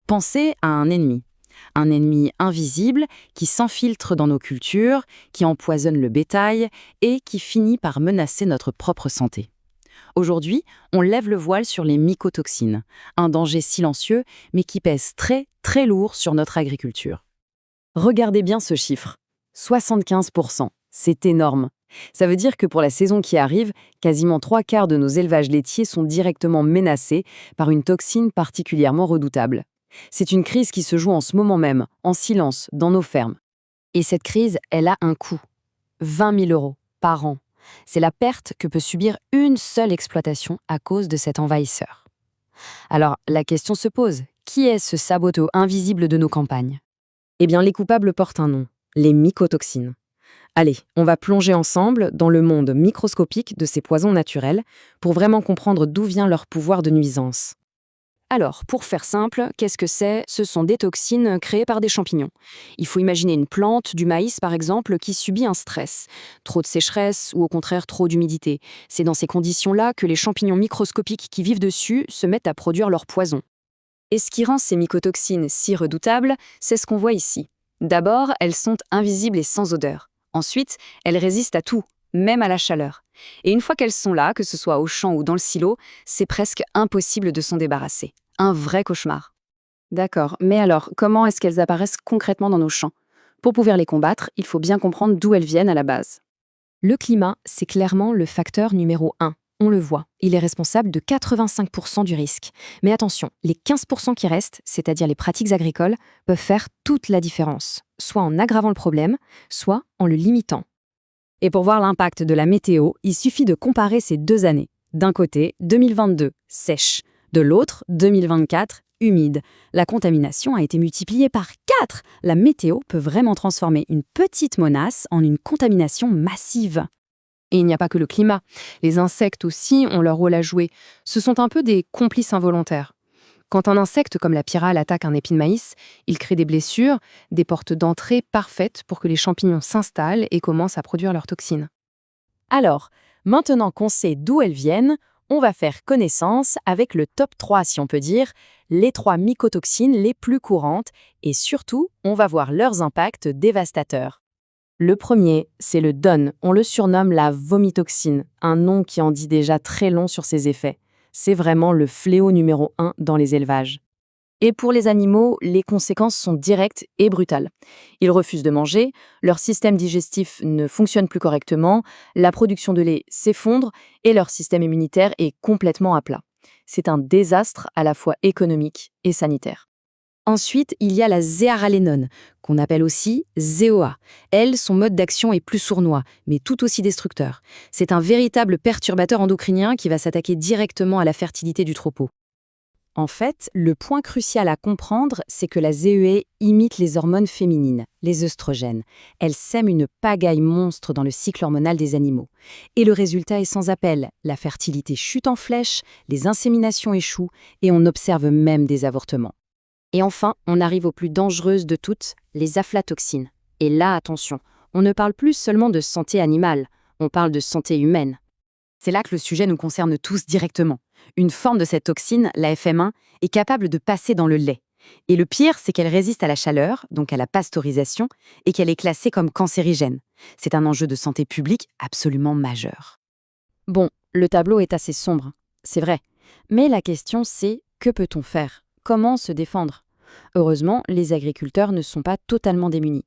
Pensez à un ennemi. Un ennemi invisible qui s'infiltre dans nos cultures, qui empoisonne le bétail et qui finit par menacer notre propre santé. Aujourd'hui, on lève le voile sur les mycotoxines, un danger silencieux mais qui pèse très, très lourd sur notre agriculture. Regardez bien ce chiffre, 75%, c'est énorme. Ça veut dire que pour la saison qui arrive, quasiment 3/4 de nos élevages laitiers sont directement menacés par une toxine particulièrement redoutable. C'est une crise qui se joue en ce moment même, en silence, dans nos fermes. Et cette crise, elle a un coût. 20 000 € par an. C'est la perte que peut subir une seule exploitation à cause de cet envahisseur. Alors, la question se pose, qui est ce saboteur invisible de nos campagnes? Eh bien, les coupables portent un nom, les mycotoxines. Allez, on va plonger ensemble dans le monde microscopique de ces poisons naturels pour vraiment comprendre d'où vient leur pouvoir de nuisance. Alors, pour faire simple, qu'est-ce que c'est? Ce sont des toxines créées par des champignons. Il faut imaginer une plante, du maïs par exemple, qui subit un stress. Trop de sécheresse ou au contraire trop d'humidité. C'est dans ces conditions-là que les champignons microscopiques qui vivent dessus se mettent à produire leur poison. Et ce qui rend ces mycotoxines si redoutables, c'est ce qu'on voit ici. D'abord, elles sont invisibles et sans odeur. Ensuite, elles résistent à tout, même à la chaleur. Et une fois qu'elles sont là, que ce soit au champ ou dans le silo, c'est presque impossible de s'en débarrasser. Un vrai cauchemar. D'accord, mais alors, comment est-ce qu'elles apparaissent concrètement dans nos champs? Pour pouvoir les combattre, il faut bien comprendre d'où elles viennent à la base. Le climat, c'est clairement le facteur numéro 1. On le voit, il est responsable de 85% du risque. Mais attention, les 15% qui restent, c'est-à-dire les pratiques agricoles, peuvent faire toute la différence, soit en aggravant le problème, soit en le limitant. Et pour voir l'impact de la météo, il suffit de comparer ces 2 années. D'un côté, 2022, sèche. De l'autre, 2024, humide. La contamination a été multipliée par 4. La météo peut vraiment transformer une petite menace en une contamination massive. Et il n'y a pas que le climat. Les insectes aussi ont leur rôle à jouer. Ce sont un peu des complices involontaires. Quand un insecte comme la pyrale attaque un épi de maïs, il crée des blessures, des portes d'entrée parfaites pour que les champignons s'installent et commencent à produire leurs toxines. Alors, maintenant qu'on sait d'où elles viennent, on va faire connaissance avec le top 3, si on peut dire, les 3 mycotoxines les plus courantes et surtout, on va voir leurs impacts dévastateurs. Le premier, c'est le DON, on le surnomme la vomitoxine, un nom qui en dit déjà très long sur ses effets. C'est vraiment le fléau numéro 1 dans les élevages. Et pour les animaux, les conséquences sont directes et brutales. Ils refusent de manger, leur système digestif ne fonctionne plus correctement, la production de lait s'effondre et leur système immunitaire est complètement à plat. C'est un désastre à la fois économique et sanitaire. Ensuite, il y a la zéaralénone, qu'on appelle aussi ZEOA. Elle, son mode d'action est plus sournois, mais tout aussi destructeur. C'est un véritable perturbateur endocrinien qui va s'attaquer directement à la fertilité du troupeau. En fait, le point crucial à comprendre, c'est que la ZEA imite les hormones féminines, les œstrogènes. Elle sème une pagaille monstre dans le cycle hormonal des animaux. Et le résultat est sans appel. La fertilité chute en flèche, les inséminations échouent et on observe même des avortements. Et enfin, on arrive aux plus dangereuses de toutes, les aflatoxines. Et là, attention, on ne parle plus seulement de santé animale, on parle de santé humaine. C'est là que le sujet nous concerne tous directement. Une forme de cette toxine, la FM1, est capable de passer dans le lait. Et le pire, c'est qu'elle résiste à la chaleur, donc à la pasteurisation, et qu'elle est classée comme cancérigène. C'est un enjeu de santé publique absolument majeur. Bon, le tableau est assez sombre, c'est vrai. Mais la question c'est, que peut-on faire ? Comment se défendre? Heureusement, les agriculteurs ne sont pas totalement démunis.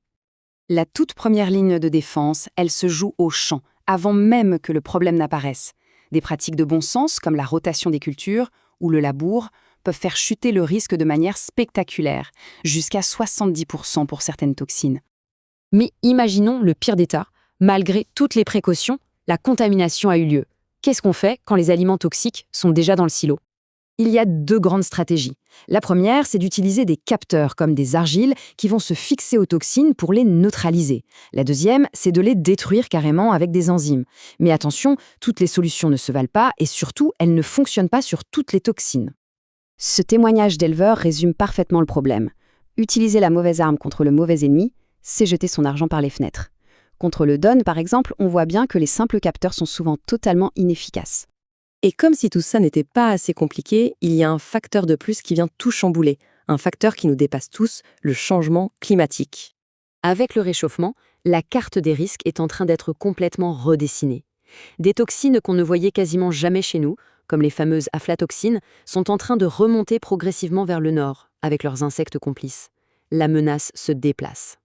La toute première ligne de défense, elle se joue au champ, avant même que le problème n'apparaisse. Des pratiques de bon sens, comme la rotation des cultures ou le labour, peuvent faire chuter le risque de manière spectaculaire, jusqu'à 70% pour certaines toxines. Mais imaginons le pire des cas, malgré toutes les précautions, la contamination a eu lieu. Qu'est-ce qu'on fait quand les aliments toxiques sont déjà dans le silo ? Il y a 2 grandes stratégies. La première, c'est d'utiliser des capteurs comme des argiles qui vont se fixer aux toxines pour les neutraliser. La deuxième, c'est de les détruire carrément avec des enzymes. Mais attention, toutes les solutions ne se valent pas et surtout, elles ne fonctionnent pas sur toutes les toxines. Ce témoignage d'éleveur résume parfaitement le problème. Utiliser la mauvaise arme contre le mauvais ennemi, c'est jeter son argent par les fenêtres. Contre le DON, par exemple, on voit bien que les simples capteurs sont souvent totalement inefficaces. Et comme si tout ça n'était pas assez compliqué, il y a un facteur de plus qui vient tout chambouler, un facteur qui nous dépasse tous, le changement climatique. Avec le réchauffement, la carte des risques est en train d'être complètement redessinée. Des toxines qu'on ne voyait quasiment jamais chez nous, comme les fameuses aflatoxines, sont en train de remonter progressivement vers le nord, avec leurs insectes complices. La menace se déplace.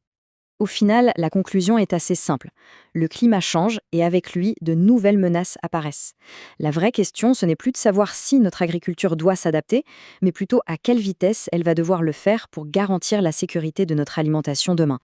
Au final, la conclusion est assez simple. Le climat change et avec lui, de nouvelles menaces apparaissent. La vraie question, ce n'est plus de savoir si notre agriculture doit s'adapter, mais plutôt à quelle vitesse elle va devoir le faire pour garantir la sécurité de notre alimentation demain.